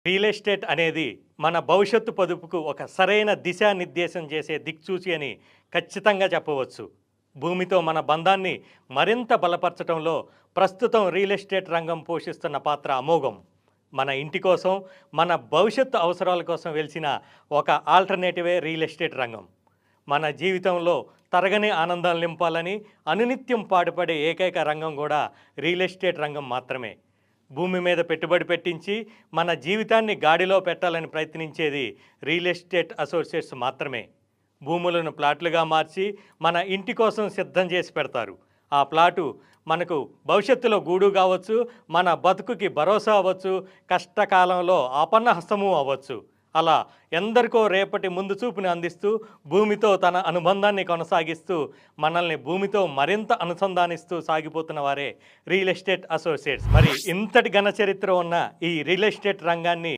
Real estate అనేది మన భవిష్యత్తు పొదుపుకు ఒక సరైన దిశానిర్దేశం చేసే దిక్సూచి అని ఖచ్చితంగా చెప్పవచ్చు. భూమితో మన బంధాన్ని మరింత బలపరచడంలో ప్రస్తుతం రియల్ ఎస్టేట్ రంగం పోషిస్తున్న పాత్ర అమోఘం. మన ఇంటి కోసం, మన భవిష్యత్తు అవసరాల కోసం వెలిసిన ఒక ఆల్టర్నేటివే రియల్ ఎస్టేట్ రంగం. మన జీవితంలో తరగని ఆనందాలు నింపాలని అనునిత్యం పాటుపడే ఏకైక రంగం కూడా రియల్ ఎస్టేట్ రంగం మాత్రమే. భూమి మీద పెట్టుబడి పెట్టించి మన జీవితాన్ని గాడిలో పెట్టాలని ప్రయత్నించేది రియల్ ఎస్టేట్ అసోసియేట్స్ మాత్రమే. భూములను ప్లాట్లుగా మార్చి మన ఇంటి కోసం సిద్ధం చేసి పెడతారు. ఆ ప్లాటు మనకు భవిష్యత్తులో గూడు కావచ్చు, మన బతుకుకి భరోసా అవ్వచ్చు, కష్టకాలంలో ఆపన్న హస్తము అవ్వచ్చు. అలా ఎందరికో రేపటి ముందు చూపుని అందిస్తూ భూమితో తన అనుబంధాన్ని కొనసాగిస్తూ మనల్ని భూమితో మరింత అనుసంధానిస్తూ సాగిపోతున్న వారే రియల్ ఎస్టేట్ అసోసియేట్స్. మరి ఇంతటి ఘన చరిత్ర ఉన్న ఈ రియల్ ఎస్టేట్ రంగాన్ని